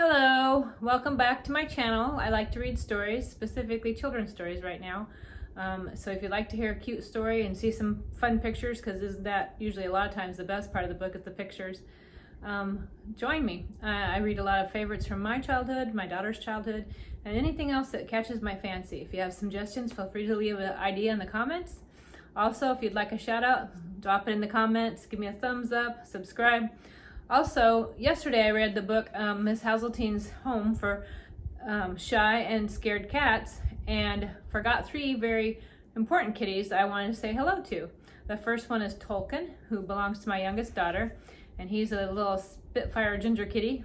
Hello, welcome back to my channel. I like to read stories, specifically children's stories right now. So if you'd like to hear a cute story and see some fun pictures, because isn't that usually a lot of times the best part of the book is the pictures, join me. I read a lot of favorites from my childhood, my daughter's childhood, and anything else that catches my fancy. If you have suggestions, feel free to leave an idea in the comments. Also, if you'd like a shout out, drop it in the comments, give me a thumbs up, subscribe. Also, yesterday I read the book Miss Hazeltine's Home for Shy and Scared Cats, and forgot three very important kitties I wanted to say hello to. The first one is Tolkien, who belongs to my youngest daughter, and he's a little Spitfire ginger kitty.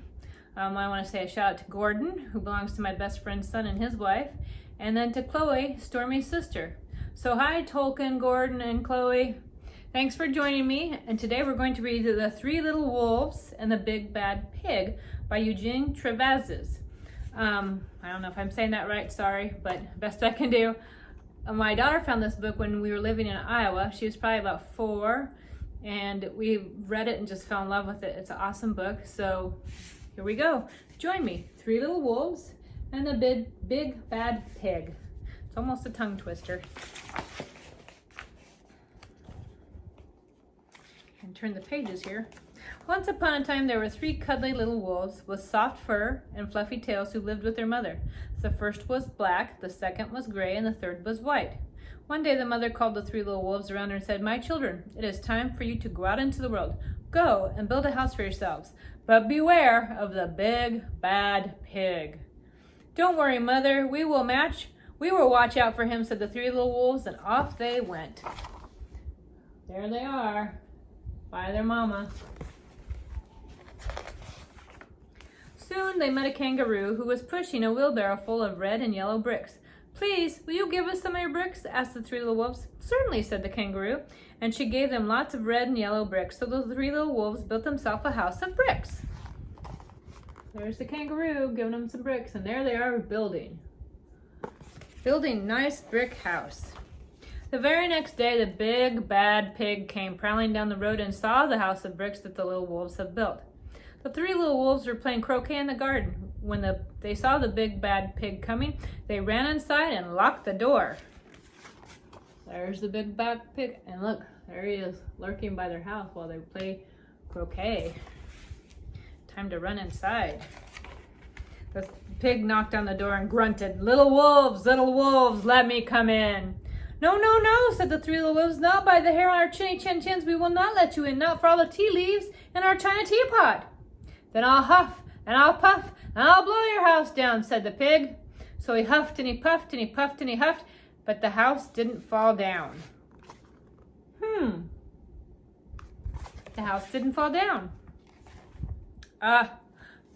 I want to say a shout out to Gordon, who belongs to my best friend's son and his wife, and then to Chloe, Stormy's sister. So hi Tolkien, Gordon, and Chloe. Thanks for joining me, and today we're going to read The Three Little Wolves and the Big Bad Pig by Eugene Trivizas. I don't know if I'm saying that right, sorry, but best I can do. My daughter found this book when we were living in Iowa. She was probably about 4, and we read it and just fell in love with it. It's an awesome book, so here we go. Join me. Three Little Wolves and the Big Bad Pig. It's almost a tongue twister. And turn the pages here. Once upon a time there were 3 cuddly little wolves with soft fur and fluffy tails who lived with their mother. The first was black, the second was gray, and the third was white. One day the mother called the 3 little wolves around her and said, "My children, it is time for you to go out into the world. Go and build a house for yourselves, but beware of the big bad pig." "Don't worry, mother, we will watch out for him," said the 3 little wolves, and off they went. There they are. By their mama. Soon they met a kangaroo who was pushing a wheelbarrow full of red and yellow bricks. "Please, will you give us some of your bricks?" asked the 3 little wolves. "Certainly," said the kangaroo, and she gave them lots of red and yellow bricks. So the 3 little wolves built themselves a house of bricks. There's the kangaroo giving them some bricks, and there they are building nice brick house. The very next day, the big bad pig came prowling down the road and saw the house of bricks that the little wolves had built. The 3 little wolves were playing croquet in the garden. When they saw the big bad pig coming, they ran inside and locked the door. There's the big bad pig, and look, there he is, lurking by their house while they play croquet. Time to run inside. The pig knocked on the door and grunted, little wolves, let me come in." "No, no, no," said the 3 little wolves. "Not by the hair on our chinny chin chins. We will not let you in, not for all the tea leaves in our china teapot." "Then I'll huff, and I'll puff, and I'll blow your house down," said the pig. So he huffed and he puffed and he puffed and he huffed, but the house didn't fall down. The house didn't fall down.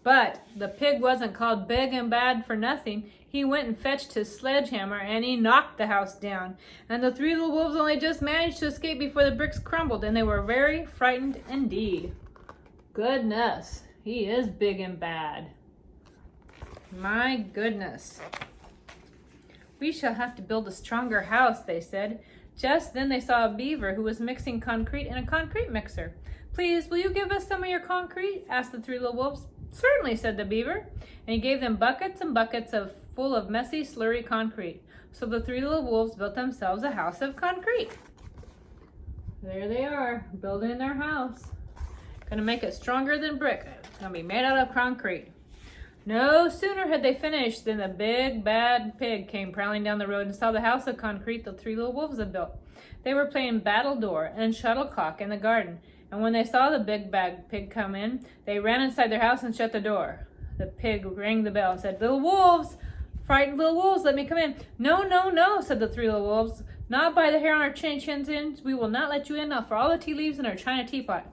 But the pig wasn't called big and bad for nothing. He went and fetched his sledgehammer and he knocked the house down. And the 3 little wolves only just managed to escape before the bricks crumbled, and they were very frightened indeed. Goodness, he is big and bad. My goodness. "We shall have to build a stronger house," they said. Just then they saw a beaver who was mixing concrete in a concrete mixer. "Please, will you give us some of your concrete?" asked the 3 little wolves. "Certainly," said the beaver, and he gave them buckets and buckets full of messy, slurry concrete. So the 3 little wolves built themselves a house of concrete. There they are, building their house. Gonna make it stronger than brick. It's gonna be made out of concrete. No sooner had they finished than the big bad pig came prowling down the road and saw the house of concrete the 3 little wolves had built. They were playing battledore and shuttlecock in the garden, and when they saw the big bad pig come in, they ran inside their house and shut the door. The pig rang the bell and said, "Little wolves, frightened little wolves, let me come in." "No, no, no," said the 3 little wolves. "Not by the hair on our chin chins ends. We will not let you in, not for all the tea leaves in our china teapot."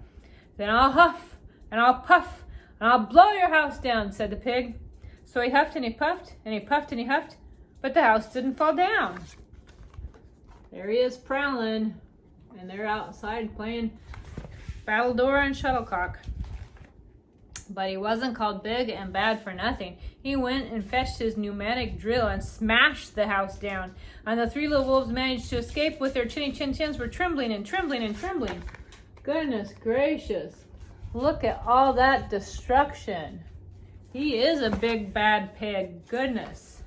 "Then I'll huff, and I'll puff, and I'll blow your house down," said the pig. So he huffed and he puffed, and he puffed and he huffed, but the house didn't fall down. There he is prowling, and they're outside playing battledore and shuttlecock. But he wasn't called big and bad for nothing. He went and fetched his pneumatic drill and smashed the house down. And the 3 little wolves managed to escape with their chinny chin chins, were trembling and trembling and trembling. Goodness gracious. Look at all that destruction. He is a big bad pig. Goodness.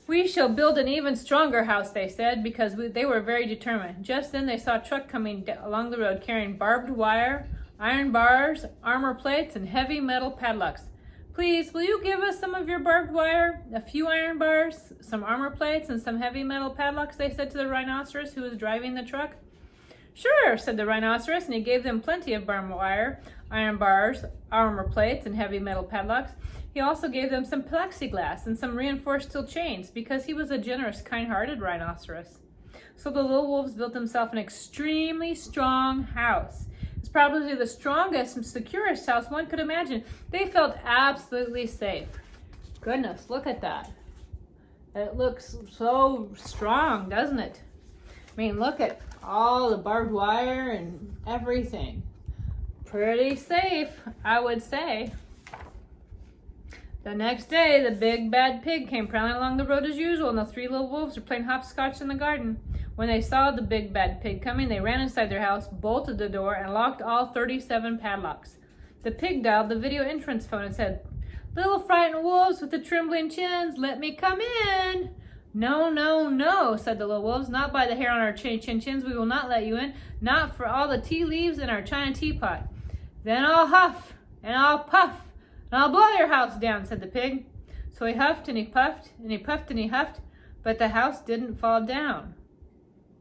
We shall build an even stronger house, they said, because they were very determined. Just then they saw a truck coming along the road carrying barbed wire, iron bars, armor plates, and heavy metal padlocks. Please, will you give us some of your barbed wire, a few iron bars, some armor plates, and some heavy metal padlocks, they said to the rhinoceros who was driving the truck. Sure, said the rhinoceros, and he gave them plenty of barbed wire, iron bars, armor plates, and heavy metal padlocks. He also gave them some plexiglass and some reinforced steel chains because he was a generous, kind-hearted rhinoceros. So the little wolves built themselves an extremely strong house. It's probably the strongest and securest house one could imagine. They felt absolutely safe. Goodness, look at that. It looks so strong, doesn't it? I mean, look at all the barbed wire and everything. Pretty safe, I would say. The next day, the big bad pig came prowling along the road as usual, and the three little wolves were playing hopscotch in the garden. When they saw the big bad pig coming, they ran inside their house, bolted the door, and locked all 37 padlocks. The pig dialed the video entrance phone and said, "Little frightened wolves with the trembling chins, let me come in." "No, no, no," said the little wolves. "Not by the hair on our chins. We will not let you in. Not for all the tea leaves in our china teapot." "Then I'll huff, and I'll puff, and I'll blow your house down," said the pig. So he huffed and he puffed, and he puffed and he huffed, but the house didn't fall down.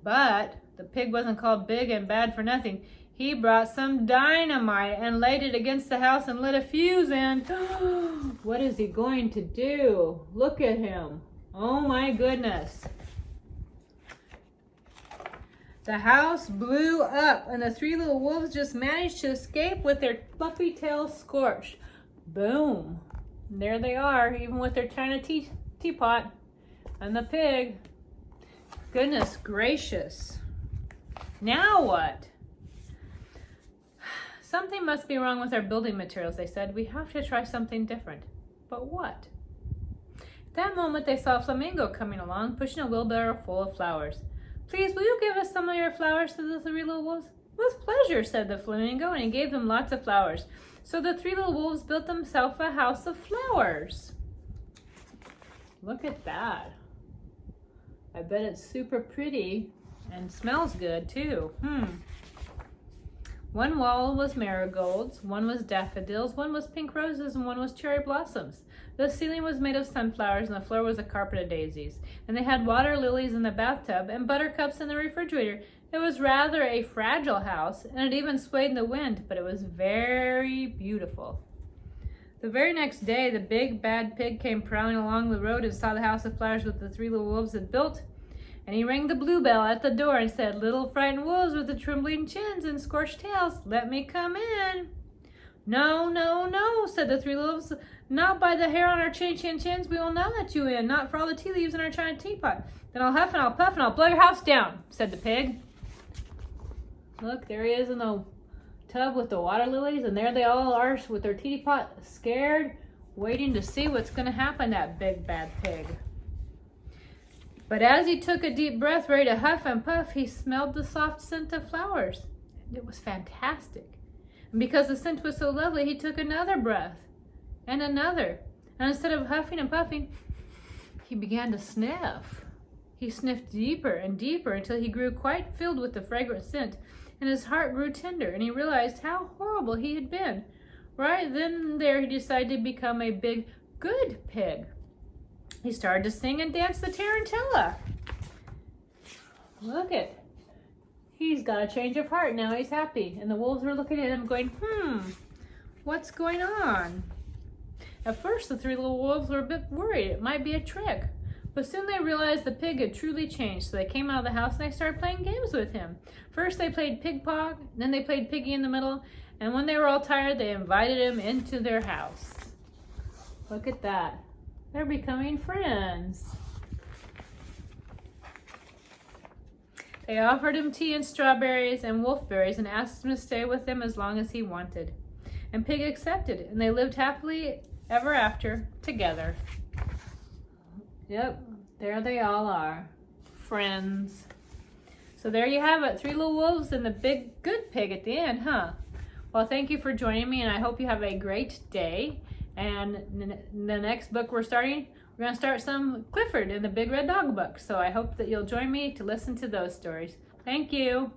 But the pig wasn't called big and bad for nothing. He brought some dynamite and laid it against the house and lit a fuse and what is he going to do? Look at him. Oh my goodness. The house blew up and the three little wolves just managed to escape with their fluffy tails scorched. Boom. And there they are, even with their china teapot and the pig. Goodness gracious. Now what? Something must be wrong with our building materials, they said. We have to try something different. But what? At that moment, they saw a flamingo coming along, pushing a wheelbarrow full of flowers. "Please, will you give us some of your flowers?" said the three little wolves. "With pleasure," said the flamingo, and he gave them lots of flowers. So the three little wolves built themselves a house of flowers. Look at that. I bet it's super pretty and smells good too. One wall was marigolds, one was daffodils, one was pink roses, and one was cherry blossoms. The ceiling was made of sunflowers, and the floor was a carpet of daisies. And they had water lilies in the bathtub and buttercups in the refrigerator. It was rather a fragile house, and it even swayed in the wind, but it was very beautiful. The very next day, the big bad pig came prowling along the road and saw the house of flowers that the three little wolves had built. And he rang the bluebell at the door and said, "Little frightened wolves with the trembling chins and scorched tails, let me come in." "No, no, no," said the three wolves. "Not by the hair on our chins. We will not let you in. Not for all the tea leaves in our china teapot. Then I'll huff and I'll puff and I'll blow your house down," said the pig. Look, there he is in the tub with the water lilies, and there they all are with their teapot, scared, waiting to see what's going to happen to that big bad pig. But as he took a deep breath, ready to huff and puff, he smelled the soft scent of flowers. It was fantastic. And because the scent was so lovely, he took another breath and another. And instead of huffing and puffing, he began to sniff. He sniffed deeper and deeper until he grew quite filled with the fragrant scent, and his heart grew tender, and he realized how horrible he had been. Right then and there, he decided to become a big, good pig. He started to sing and dance the tarantella. Look it. He's got a change of heart. Now he's happy. And the wolves were looking at him going, what's going on? At first, the three little wolves were a bit worried. It might be a trick. But soon they realized the pig had truly changed. So they came out of the house and they started playing games with him. First they played pig pong. Then they played piggy in the middle. And when they were all tired, they invited him into their house. Look at that. They're becoming friends. They offered him tea and strawberries and wolfberries and asked him to stay with them as long as he wanted. And Pig accepted, and they lived happily ever after together. Yep, there they all are, friends. So there you have it, 3 little wolves and the big good pig at the end, huh? Well, thank you for joining me, and I hope you have a great day. And the next book we're going to start some Clifford and the Big Red Dog book. So I hope that you'll join me to listen to those stories. Thank you.